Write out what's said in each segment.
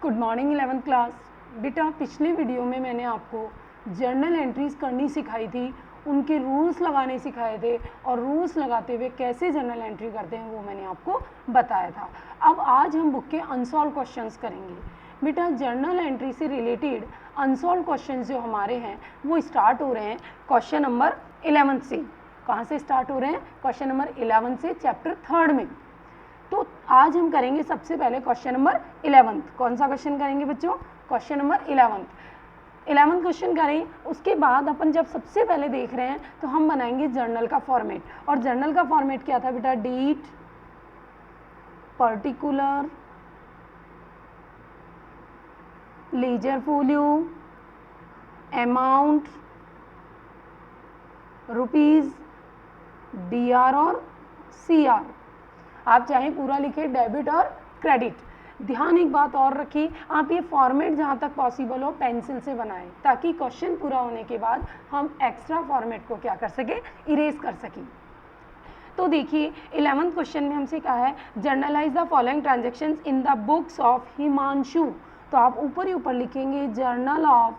Good morning 11th class. बेटा पिछले video में मैंने आपको जर्नल एंट्रीज करनी सिखाई थी, उनके रूल्स लगाने सिखाए थे और रूल्स लगाते हुए कैसे जर्नल एंट्री करते हैं वो मैंने आपको बताया था। अब आज हम बुक के अनसॉल्व क्वेश्चंस करेंगे। बेटा जर्नल एंट्री से रिलेटेड अनसॉल्व क्वेश्चंस जो हमारे हैं वो स्टार्ट हो रहे हैं क्वेश्चन नंबर 11 से। कहाँ से स्टार्ट हो रहे हैं? क्वेश्चन नंबर 11 से चैप्टर 3 में। तो आज हम करेंगे सबसे पहले क्वेश्चन नंबर 11। कौन सा क्वेश्चन करेंगे बच्चों? क्वेश्चन नंबर 11 क्वेश्चन करें। उसके बाद अपन जब सबसे पहले देख रहे हैं तो हम बनाएंगे जर्नल का फॉर्मेट। और जर्नल का फॉर्मेट क्या था बेटा? Date, particular, ledger folio, amount, rupees, DR और सीआर। आप चाहे पूरा लिखे डेबिट और क्रेडिट। ध्यान एक बात और रखिए, आप ये फॉर्मेट जहाँ तक पॉसिबल हो पेंसिल से बनाएं ताकि क्वेश्चन पूरा होने के बाद हम एक्स्ट्रा फॉर्मेट को क्या कर सकें? इरेज कर सकें। तो देखिए 11th क्वेश्चन में हमसे कहा है generalized the following transactions in the books of Himanshu. तो आप ऊपर ही ऊपर लिखेंगे journal of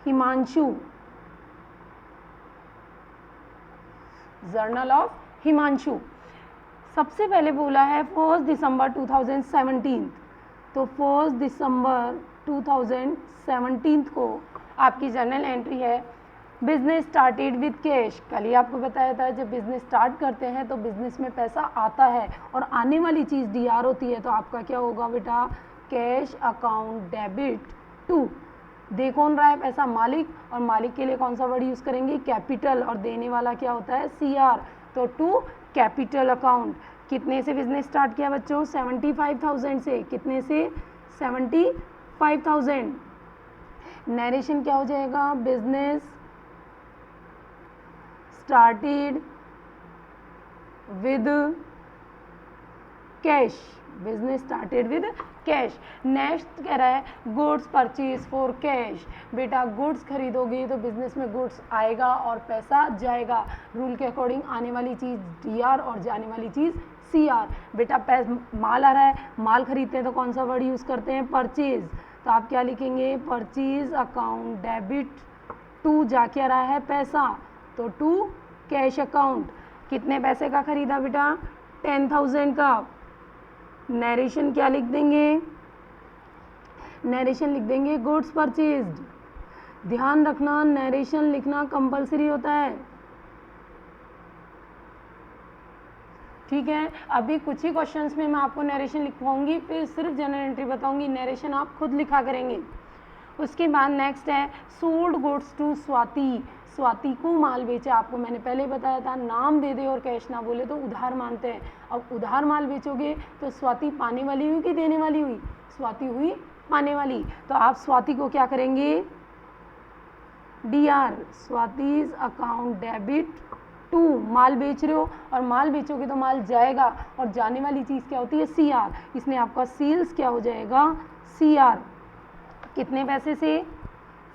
Himanshu, journal of Himanshu. सबसे पहले बोला है 1 दिसंबर 2017। तो 1 दिसंबर 2017 को आपकी जर्नल एंट्री है बिजनेस स्टार्टेड विद कैश। कल ही आपको बताया था जब बिजनेस स्टार्ट करते हैं तो बिजनेस में पैसा आता है और आने वाली चीज़ डीआर होती है। तो आपका क्या होगा बेटा? Cash account debit to. दे कौन रहा है पैसा? मालिक। और मालिक के लिए कौन सा वर्ड यूज़ करेंगे? कैपिटल। और देने वाला क्या होता है? सीआर। तो टू कैपिटल अकाउंट। कितने से बिजनेस स्टार्ट किया बच्चों? 75,000 से। कितने से? 75,000। नरेशन क्या हो जाएगा? Business started with cash. Business started with cash. Next कह रहा है गुड्स परचेज फॉर कैश। बेटा गुड्स खरीदोगे तो बिजनेस में गुड्स आएगा और पैसा जाएगा। रूल के अकॉर्डिंग आने वाली चीज़ डीआर और जाने वाली चीज़ सीआर। बेटा माल आ रहा है, माल खरीदते हैं तो कौन सा वर्ड यूज़ करते हैं? परचेज। तो आप क्या लिखेंगे? परचेज अकाउंट डेबिट टू जा क्या रहा है? पैसा। तो टू कैश अकाउंट। कितने पैसे का खरीदा बेटा? 10,000 का। नरेशन क्या लिख देंगे? नरेशन लिख देंगे गुड्स परचेज्ड। ध्यान रखना नरेशन लिखना कंपलसरी होता है, ठीक है। अभी कुछ ही क्वेश्चंस में मैं आपको नरेशन लिखवाऊंगी, फिर सिर्फ जनरल एंट्री बताऊंगी, नरेशन आप खुद लिखा करेंगे। उसके बाद नेक्स्ट है sold goods to Swati. Swati को माल बेचा। आपको मैंने पहले बताया था नाम दे दे और कैश ना बोले तो उधार मानते हैं। अब उधार माल बेचोगे तो स्वाति पाने वाली हुई कि देने वाली हुई? स्वाति हुई पाने वाली। तो आप स्वाति को क्या करेंगे? DR. Swati's account debit to. माल बेच रहे हो और माल बेचोगे तो माल जाएगा और जाने वाली चीज़ क्या होती है? सीआर। इसमें आपका सेल्स क्या हो जाएगा? सीआर। कितने पैसे से?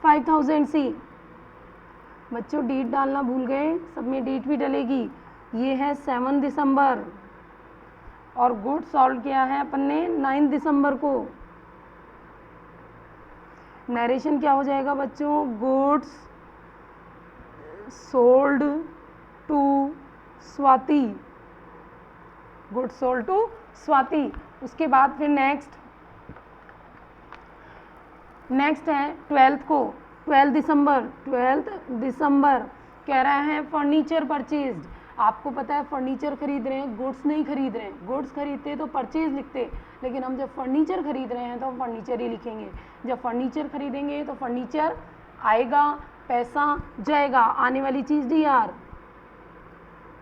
5,000 से। बच्चों डेट डालना भूल गए, सब में डेट भी डलेगी। ये है 7 दिसंबर और गुड सॉल्व किया है अपन ने 9 दिसंबर को। नरेशन क्या हो जाएगा बच्चों? Goods sold to Swati. Goods sold to Swati. उसके बाद फिर नेक्स्ट है 12 को, 12 दिसंबर कह रहा है फर्नीचर परचेज्ड। आपको पता है फर्नीचर खरीद रहे हैं, गुड्स नहीं खरीद रहे हैं। गुड्स खरीदते तो परचेज लिखते, लेकिन हम जब फर्नीचर खरीद रहे हैं तो हम फर्नीचर ही लिखेंगे। जब फर्नीचर खरीदेंगे तो फर्नीचर आएगा, पैसा जाएगा, आने वाली चीज़ डीआर।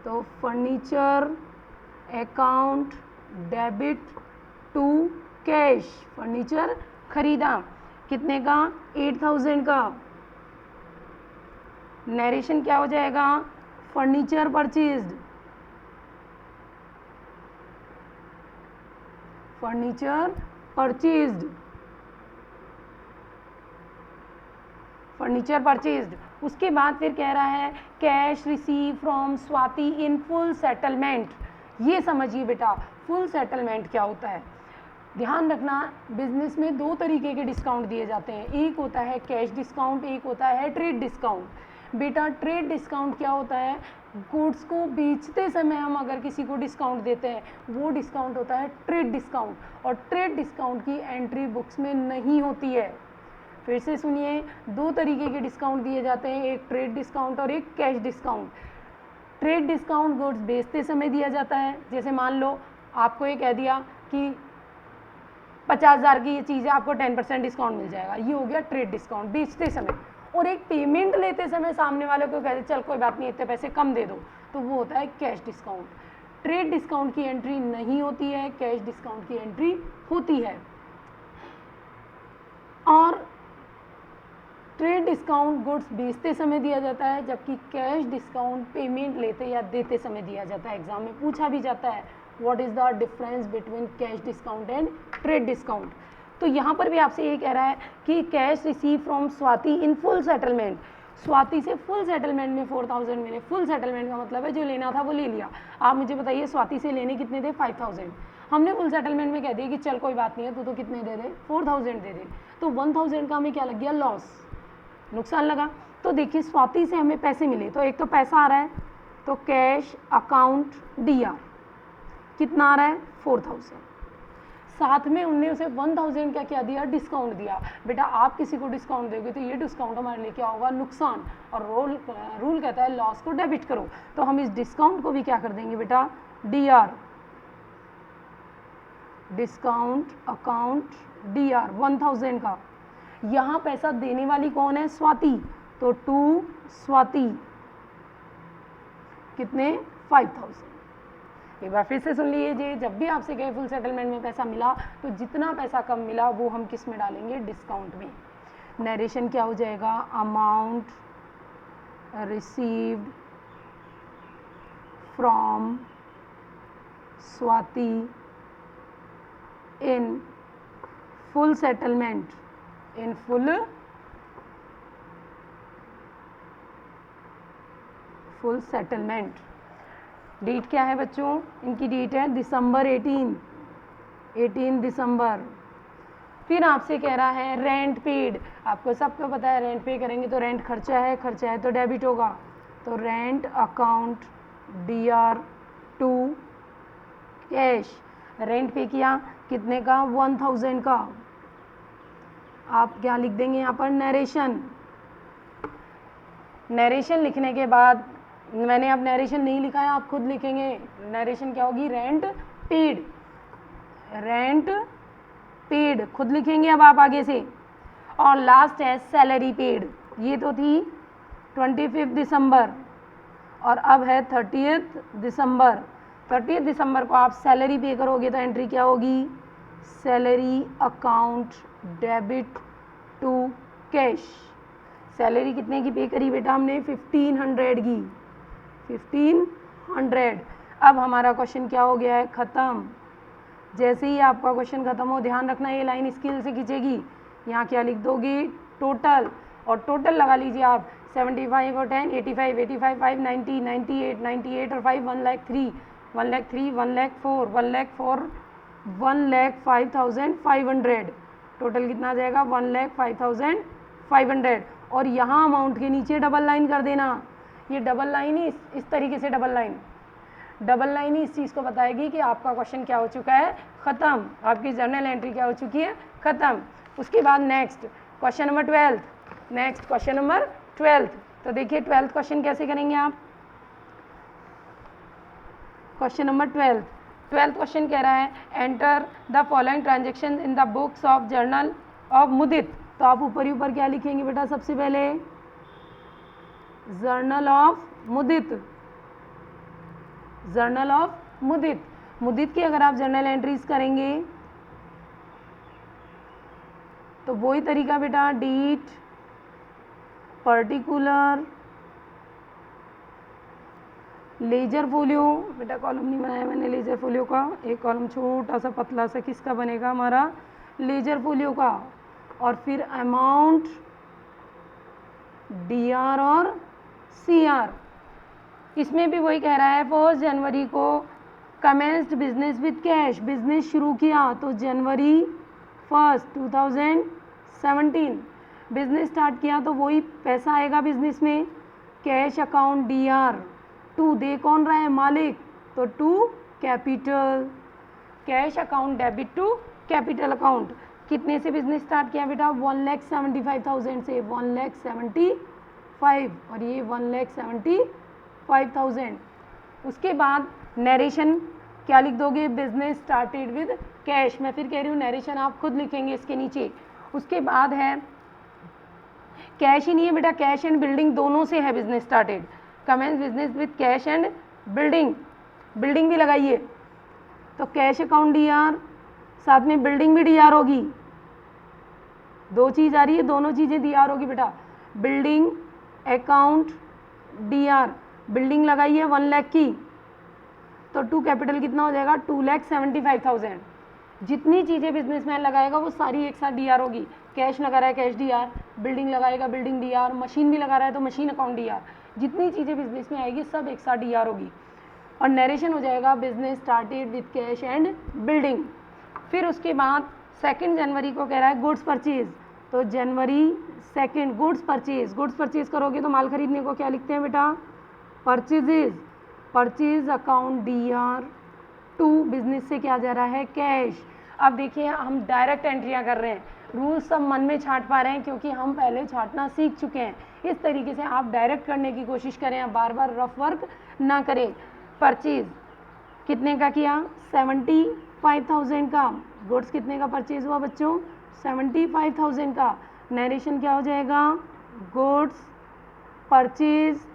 तो furniture account debit to cash. Furniture खरीदा कितने का? 8,000 का। नरेशन क्या हो जाएगा? Furniture purchased. Furniture purchased. Furniture purchased. उसके बाद फिर कह रहा है cash receive from Swati in full settlement. ये समझिए बेटा फुल सेटलमेंट क्या होता है। ध्यान रखना, बिजनेस में दो तरीके के डिस्काउंट दिए जाते हैं, एक होता है कैश डिस्काउंट, एक होता है ट्रेड डिस्काउंट। बेटा ट्रेड डिस्काउंट क्या होता है, गुड्स को बेचते समय हम अगर किसी को डिस्काउंट देते हैं वो डिस्काउंट होता है ट्रेड डिस्काउंट, और ट्रेड डिस्काउंट की एंट्री बुक्स में नहीं होती है। फिर से सुनिए, दो तरीके के डिस्काउंट दिए जाते हैं, एक ट्रेड डिस्काउंट और एक cash discount. Trade discount goods बेचते समय दिया जाता है, जैसे मान लो आपको ये कह दिया कि 50,000 की ये चीज़ है, आपको 10% डिस्काउंट मिल जाएगा, ये हो गया ट्रेड डिस्काउंट बेचते समय। और एक पेमेंट लेते समय सामने वाले को कहते चल कोई बात नहीं इतने पैसे कम दे दो, तो वो होता है कैश डिस्काउंट। ट्रेड डिस्काउंट की एंट्री नहीं होती है, कैश डिस्काउंट की एंट्री होती है। और ट्रेड डिस्काउंट गुड्स बेचते समय दिया जाता है, जबकि कैश डिस्काउंट पेमेंट लेते या देते समय दिया जाता है। एग्जाम में पूछा भी जाता है what is the difference between cash discount and trade discount. तो यहाँ पर भी आपसे ये कह रहा है कि cash receive from Swati in full settlement, Swati से फुल सेटलमेंट में 4,000 मिले। फुल सेटलमेंट का मतलब है जो लेना था वो ले लिया। आप मुझे बताइए स्वाति से लेने कितने थे, 5,000। हमने फुल सेटलमेंट में कह दिया कि चल कोई बात नहीं है, तो कितने दे दे, 4,000 दे दे, तो 1,000 का हमें क्या लग गया, लॉस, नुकसान लगा। तो देखिए स्वाति से हमें पैसे मिले, तो एक तो पैसा आ रहा है, तो कैश अकाउंट DR कितना आ रहा है, 4,000। साथ में उनने उसे 1,000 का क्या दिया, डिस्काउंट दिया। बेटा आप किसी को डिस्काउंट दोगे तो ये डिस्काउंट हमारे लिए क्या होगा, नुकसान, और रूल कहता है लॉस को डेबिट करो। तो हम इस डिस्काउंट को भी क्या कर देंगे बेटा, DR, डिस्काउंट अकाउंट DR 1,000 का। यहाँ पैसा देने वाली कौन है, स्वाति, तो टू स्वाति कितने, 5,000। एक बार फिर से सुन लीजिए, जब भी आपसे कहे फुल सेटलमेंट में पैसा मिला तो जितना पैसा कम मिला वो हम किस में डालेंगे, डिस्काउंट में। नरेशन क्या हो जाएगा, amount received from Swati in full settlement, in full settlement. Date क्या है बच्चों, इनकी डेट है दिसंबर 18 दिसंबर। फिर आपसे कह रहा है रेंट पेड, आपको सबको पता है रेंट पे करेंगे तो रेंट खर्चा है तो डेबिट होगा, तो rent account DR to cash. Rent pay किया कितने का, 1,000 का। आप क्या लिख देंगे यहाँ पर, नरेशन। नरेशन लिखने के बाद, मैंने अब नरेशन नहीं लिखा है, आप खुद लिखेंगे। नरेशन क्या होगी, रेंट पेड, रेंट पेड खुद लिखेंगे अब आप आगे से। और लास्ट है सैलरी पेड, ये तो थी 25 दिसंबर और अब है 30 दिसंबर। 30 दिसंबर को आप सैलरी पे करोगे तो एंट्री क्या होगी, salary account debit to cash. Salary कितने की पे करी बेटा हमने, 1,500 की, 1,500। अब हमारा क्वेश्चन क्या हो गया है, ख़त्म। जैसे ही आपका क्वेश्चन ख़त्म हो, ध्यान रखना ये लाइन स्केल से खींचेगी, यहाँ क्या लिख दोगे, टोटल, और टोटल लगा लीजिए आप, 75 और 10, 85, 85, 5, 90, 98, 98 और 5, 1,03, 1,03, 1,04, 1,04, 1,05,500। टोटल कितना आ जाएगा, 1,05,500। और यहाँ अमाउंट के नीचे डबल लाइन कर देना। ये डबल लाइन ही इस तरीके से डबल लाइन ही इस चीज़ को बताएगी कि आपका क्वेश्चन क्या हो चुका है, ख़त्म, आपकी जर्नल एंट्री क्या हो चुकी है, ख़त्म। उसके बाद next question number 12, next question number 12। तो देखिए 12th क्वेश्चन कैसे करेंगे आप, क्वेश्चन नंबर 12th क्वेश्चन कह रहा है enter the following transaction in the books of journal of Mudit. तो आप ऊपर ही ऊपर क्या लिखेंगे बेटा, सबसे पहले journal of Mudit, journal of Mudit. Mudit की अगर आप जर्नल एंट्रीज करेंगे तो वही तरीका बेटा, डेट, पर्टिकुलर, लेजर फोलियो, बेटा कॉलम नहीं बनाया मैंने लेजर फोलियो का, एक कॉलम छोटा सा पतला सा किसका बनेगा हमारा, लेजर फोलियो का। और फिर अमाउंट, DR और CR। इसमें भी वही कह रहा है 1 जनवरी को commenced business with cash, business शुरू किया तो जनवरी 1 2017 बिजनेस स्टार्ट किया तो वही पैसा आएगा बिजनेस में। कैश अकाउंट DR, टू दे कौन रहा है, मालिक, तो to capital. Cash account debit to capital account. कितने से बिजनेस स्टार्ट किया बेटा, 1,75,000 से, 1,75,000 और ये 1,75,000। उसके बाद नरेशन क्या लिख दोगे, बिजनेस स्टार्टेड विद कैश। मैं फिर कह रही हूँ नरेशन आप खुद लिखेंगे इसके नीचे। उसके बाद है कैश ही नहीं है बेटा, कैश एंड बिल्डिंग दोनों से है business started. Commence business with cash and building, building भी लगाइए तो कैश अकाउंट DR, साथ में बिल्डिंग भी DR होगी। दो चीज़ आ रही है, दोनों चीज़ें DR होगी बेटा। बिल्डिंग अकाउंट DR, बिल्डिंग लगाइए 1 लाख की तो टू कैपिटल कितना हो जाएगा, 2,75,000। जितनी चीज़ें बिजनेसमैन लगाएगा वो सारी एक साथ DR होगी। कैश लगा रहा है कैश DR, बिल्डिंग लगाएगा बिल्डिंग DR, मशीन भी लगा रहा है तो मशीन अकाउंट DR। जितनी चीज़ें बिजनेस में आएगी सब एक साथ DR होगी। और नरेशन हो जाएगा business started with cash and building. फिर उसके बाद 2 जनवरी को कह रहा है गुड्स परचेज, तो जनवरी 2 गुड्स परचेज। गुड्स परचेज करोगे तो माल खरीदने को क्या लिखते हैं बेटा, purchases. Purchase account DR, to business से क्या जा रहा है, कैश। अब देखिए हम डायरेक्ट एंट्रियाँ कर रहे हैं, रूल सब मन में छांट पा रहे हैं क्योंकि हम पहले छांटना सीख चुके हैं। इस तरीके से आप डायरेक्ट करने की कोशिश करें, आप बार बार रफ वर्क ना करें। परचेज कितने का किया, 75,000 का। गुड्स कितने का परचेज हुआ बच्चों, 75,000 का। नरेशन क्या हो जाएगा, गुड्स परचेज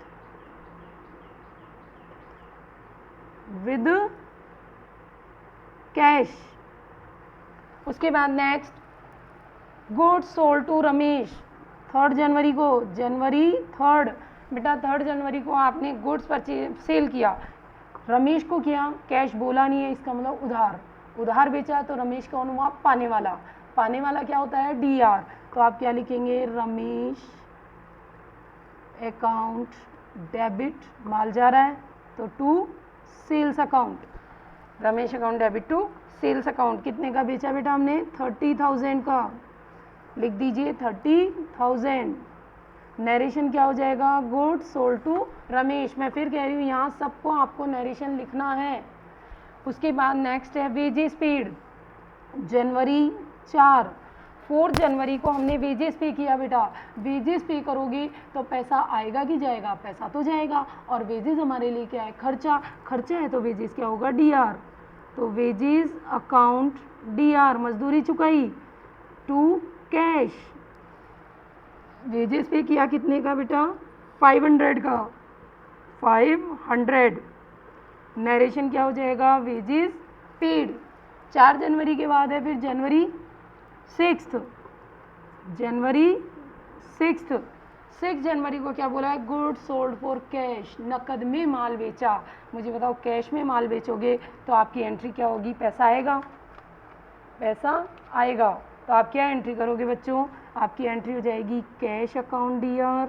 विद कैश। उसके बाद next goods sold to Ramesh 3 जनवरी को, जनवरी 3 बेटा 3 जनवरी को आपने गुड्स परचेज सेल किया, रमेश को किया, कैश बोला नहीं है, इसका मतलब उधार। उधार बेचा तो रमेश कौन हुआ, पाने वाला। पाने वाला क्या होता है, DR। तो आप क्या लिखेंगे, रमेश अकाउंट डेबिट, माल जा रहा है तो to sales account. Ramesh account debit to sales account. कितने का बेचा बेटा हमने, 30,000 का, लिख दीजिए 30,000। नरेशन क्या हो जाएगा, गुड्स सोल्ड टू रमेश। मैं फिर कह रही हूँ यहाँ सबको आपको नरेशन लिखना है। उसके बाद नेक्स्ट है वेजेस पेड, जनवरी 4 जनवरी को हमने वेजेस पे किया बेटा। वेजेस पे करोगे तो पैसा आएगा कि जाएगा, पैसा तो जाएगा। और वेजेस हमारे लिए क्या है, खर्चा। खर्चा है तो वेजेस क्या होगा, DR। तो वेजेस अकाउंट DR, मजदूरी चुकाई टू कैश। वेजेस पे किया कितने का बेटा, 500 का, 500। नरेशन क्या हो जाएगा, वेजेस पेड। 4 जनवरी के बाद है फिर जनवरी 6, जनवरी 6 जनवरी को क्या बोला है, गुड सोल्ड फॉर कैश, नकद में माल बेचा। मुझे बताओ कैश में माल बेचोगे तो आपकी एंट्री क्या होगी, पैसा आएगा, पैसा आएगा। तो आप क्या एंट्री करोगे बच्चों, आपकी एंट्री हो जाएगी कैश अकाउंट DR,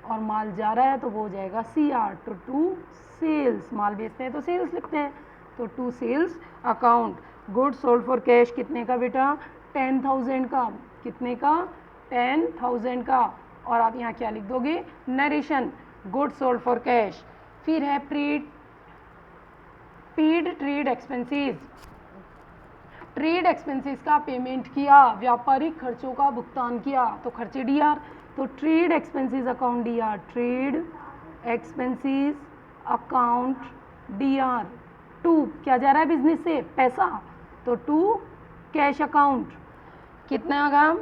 और माल जा रहा है तो वो हो जाएगा CR, तो टू सेल्स। माल बेचते हैं तो सेल्स लिखते हैं, तो to sales account. Good sold for cash कितने का बेटा, 10,000 का। कितने का, 10,000 का। और आप यहाँ क्या लिख दोगे, narration, good sold for cash. फिर है paid trade expenses. Trade expenses का पेमेंट किया, व्यापारिक खर्चों का भुगतान किया तो खर्चे DR। तो trade expenses account DR, trade expenses account DR। To क्या जा रहा है बिजनेस से, पैसा, तो टू कैश अकाउंट। कितना का,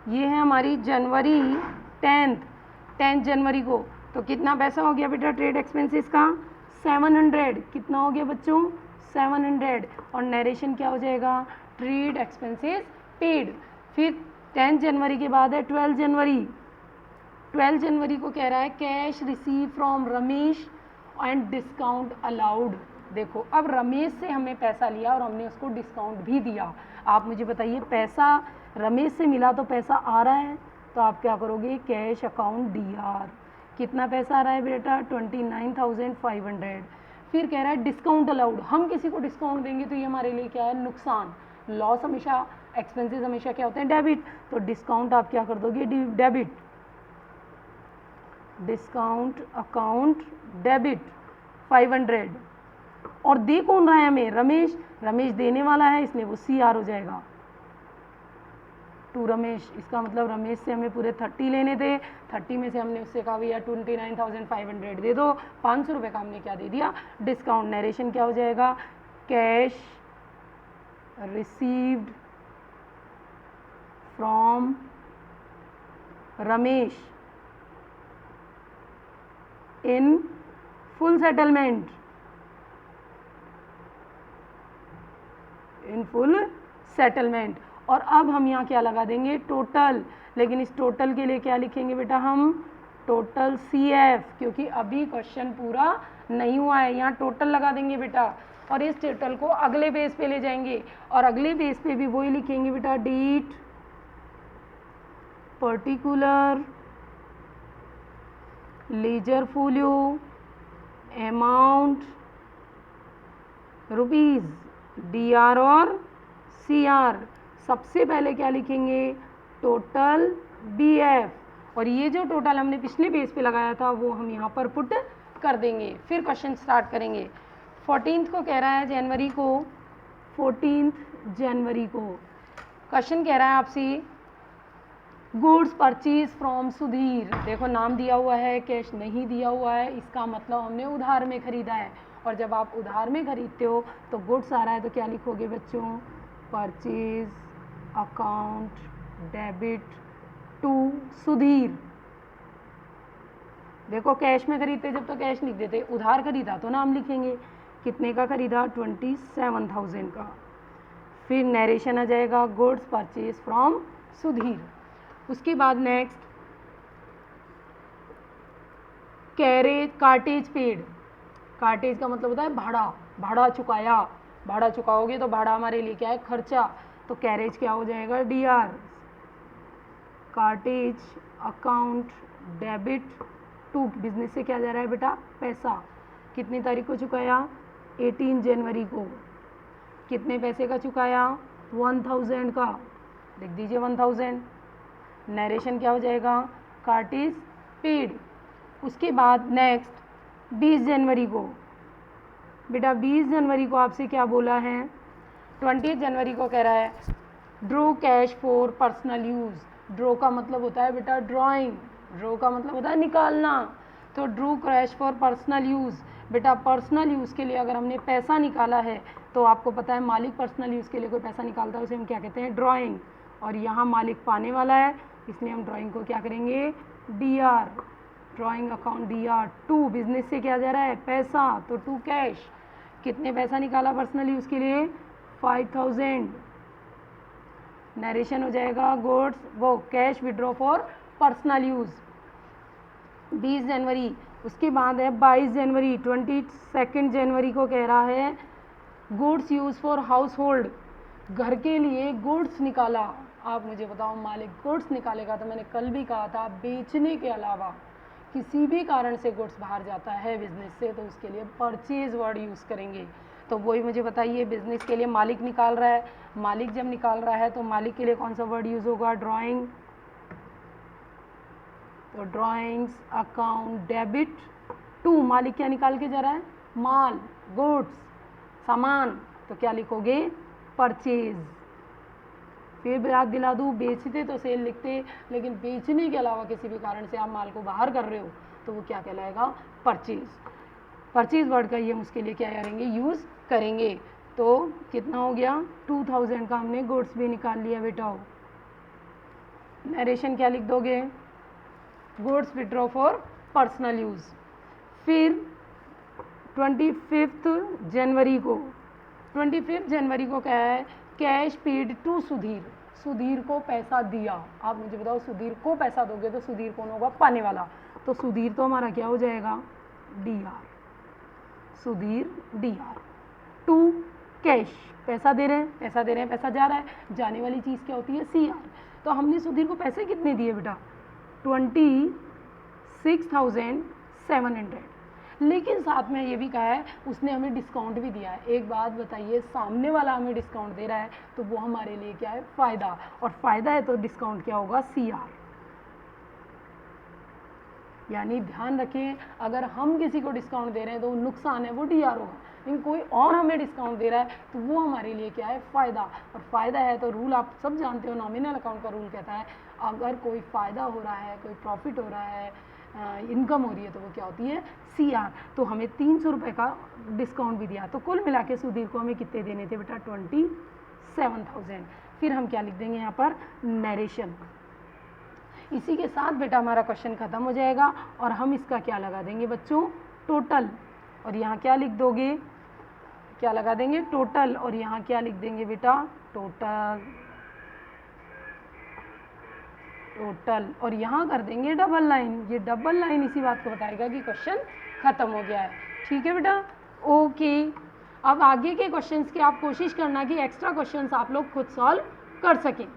ये है हमारी जनवरी 10 जनवरी को, तो कितना पैसा हो गया बेटा ट्रेड एक्सपेंसेस का, 700। कितना हो गया बच्चों, 700। और नरेशन क्या हो जाएगा, ट्रेड एक्सपेंसेस पेड। फिर 10 जनवरी के बाद है 12 जनवरी। 12 जनवरी को कह रहा है cash receive from Ramesh and discount allowed. देखो अब रमेश से हमने पैसा लिया और हमने उसको डिस्काउंट भी दिया। आप मुझे बताइए, पैसा रमेश से मिला तो पैसा आ रहा है, तो आप क्या करोगे, कैश अकाउंट DR। कितना पैसा आ रहा है बेटा, 29,500। फिर कह रहा है डिस्काउंट अलाउड, हम किसी को डिस्काउंट देंगे तो ये हमारे लिए क्या है, नुकसान। लॉस हमेशा, एक्सपेंसेस हमेशा क्या होते हैं, डेबिट। तो डिस्काउंट आप क्या कर दोगे, डेबिट, डिस्काउंट अकाउंट डेबिट 500। और दे कौन रहा है हमें, रमेश, रमेश देने वाला है इसलिए वो CR हो जाएगा, टू रमेश। इसका मतलब रमेश से हमें पूरे 30 लेने थे, 30 में से हमने उससे कहा भैया 29,500 दे दो, 500 रुपये का हमने क्या दे दिया, डिस्काउंट। नरेशन क्या हो जाएगा, cash received from Ramesh in full settlement, in full settlement. और अब हम यहाँ क्या लगा देंगे, टोटल। लेकिन इस टोटल के लिए क्या लिखेंगे बेटा, हम टोटल CF, क्योंकि अभी क्वेश्चन पूरा नहीं हुआ है, यहाँ टोटल लगा देंगे बेटा। और इस टोटल को अगले पेज पे ले जाएंगे और अगले पेज पे भी वही लिखेंगे बेटा, date, particular, ledger folio, amount, rupees, DR और CR। सबसे पहले क्या लिखेंगे, टोटल BF, और ये जो टोटल हमने पिछले पेज पे लगाया था वो हम यहाँ पर पुट कर देंगे। फिर क्वेश्चन स्टार्ट करेंगे। 14 को कह रहा है जनवरी को, 14 जनवरी को क्वेश्चन कह रहा है आपसे, गुड्स परचेज फ्रॉम सुधीर। देखो नाम दिया हुआ है, कैश नहीं दिया हुआ है, इसका मतलब हमने उधार में खरीदा है। और जब आप उधार में खरीदते हो तो गुड्स आ रहा है तो क्या लिखोगे बच्चों, purchase account debit to Sudhir. देखो कैश में खरीदते जब तो कैश लिख देते, उधार खरीदा तो नाम लिखेंगे। कितने का खरीदा, 27,000 का। फिर नरेशन आ जाएगा, गुड्स परचेज फ्रॉम सुधीर। उसके बाद next, carriage cartage paid. Cartage का मतलब होता है भाड़ा, भाड़ा चुकाया, भाड़ा चुकाओगे तो भाड़ा हमारे लिए क्या है, खर्चा। तो कैरेज क्या हो जाएगा, DR, cartage account debit to, business से क्या जा रहा है बेटा, पैसा। कितनी तारीख को चुकाया, 18 जनवरी को। कितने पैसे का चुकाया, 1000 का, लिख दीजिए 1000। नरेशन क्या हो जाएगा, कार्टेज पेड। उसके बाद नेक्स्ट 20 जनवरी को, बेटा 20 जनवरी को आपसे क्या बोला है, 20 जनवरी को कह रहा है draw cash for personal use. Draw का मतलब होता है बेटा ड्राइंग, ड्रो का मतलब होता है निकालना। तो draw cash for personal use, बेटा पर्सनल यूज़ के लिए अगर हमने पैसा निकाला है तो आपको पता है मालिक पर्सनल यूज़ के लिए कोई पैसा निकालता है उसे हम क्या कहते हैं, ड्राइंग। और यहाँ मालिक पाने वाला है इसलिए हम ड्राइंग को क्या करेंगे, DR, drawing account DR to, business से क्या जा रहा है, पैसा, तो टू कैश। कितने पैसा निकाला पर्सनल यूज़ के लिए, 5000। नरेशन हो जाएगा गुड्स वो cash withdraw for personal use, 20 जनवरी। उसके बाद है 22 जनवरी, 22 जनवरी को कह रहा है goods use for house hold. घर के लिए गुड्स निकाला। आप मुझे बताओ मालिक गुड्स निकालेगा तो मैंने कल भी कहा था बेचने के अलावा किसी भी कारण से गुड्स बाहर जाता है बिजनेस से तो उसके लिए परचेज वर्ड यूज़ करेंगे। तो वही मुझे बताइए, बिजनेस के लिए मालिक निकाल रहा है, मालिक जब निकाल रहा है तो मालिक के लिए कौन सा वर्ड यूज़ होगा, ड्राइंग। तो ड्राइंग्स अकाउंट डेबिट टू, मालिक क्या निकाल के जा रहा है, माल, गुड्स, सामान, तो क्या लिखोगे, परचेज। फिर याद दिला दूँ, बेचते तो सेल लिखते, लेकिन बेचने के अलावा किसी भी कारण से आप माल को बाहर कर रहे हो तो वो क्या कहलाएगा, परचेज। परचेज वर्ड का ये हम उसके लिए क्या करेंगे, यूज़ करेंगे। तो कितना हो गया, 2000 का हमने गुड्स भी निकाल लिया बेटा। नरेशन क्या लिख दोगे, goods withdraw for personal use. फिर 25 जनवरी को, 25 जनवरी को क्या है, cash paid to Sudhir. Sudhir को पैसा दिया। आप मुझे बताओ सुधीर को पैसा दोगे तो सुधीर कौन होगा, पाने वाला। तो सुधीर तो हमारा क्या हो जाएगा, DR, Sudhir DR to cash, पैसा दे रहे हैं, पैसा दे रहे हैं, पैसा जा रहा है, जाने वाली चीज़ क्या होती है, CR। तो हमने सुधीर को पैसे कितने दिए बेटा, 26,700। लेकिन साथ में ये भी कहा है उसने हमें डिस्काउंट भी दिया है। एक बात बताइए, सामने वाला हमें डिस्काउंट दे रहा है तो वो हमारे लिए क्या है, फ़ायदा, और फ़ायदा है तो डिस्काउंट क्या होगा, CR। यानी ध्यान रखें, अगर हम किसी को डिस्काउंट दे रहे हैं तो नुकसान है वो DR होगा, लेकिन कोई और हमें डिस्काउंट दे रहा है तो वो हमारे लिए क्या है, फ़ायदा। और फ़ायदा है तो रूल आप सब जानते हो, नॉमिनल अकाउंट का रूल कहता है अगर कोई फ़ायदा हो रहा है, कोई प्रॉफिट हो रहा है, इनकम हो रही है तो वो क्या होती है, CR। तो हमें 300 रुपये का डिस्काउंट भी दिया, तो कुल मिला के सुधीर को हमें कितने देने थे बेटा, 27,000। फिर हम क्या लिख देंगे यहाँ पर, नरेशन। इसी के साथ बेटा हमारा क्वेश्चन ख़त्म हो जाएगा और हम इसका क्या लगा देंगे बच्चों, टोटल। और यहाँ क्या लिख दोगे, क्या लगा देंगे, टोटल। और यहाँ क्या लिख देंगे बेटा, टोटल, टोटल। और यहाँ कर देंगे डबल लाइन। ये डबल लाइन इसी बात को बताएगा कि क्वेश्चन ख़त्म हो गया है। ठीक है बेटा, ओके। अब आगे के क्वेश्चंस की आप कोशिश करना कि एक्स्ट्रा क्वेश्चंस आप लोग खुद सॉल्व कर सकें।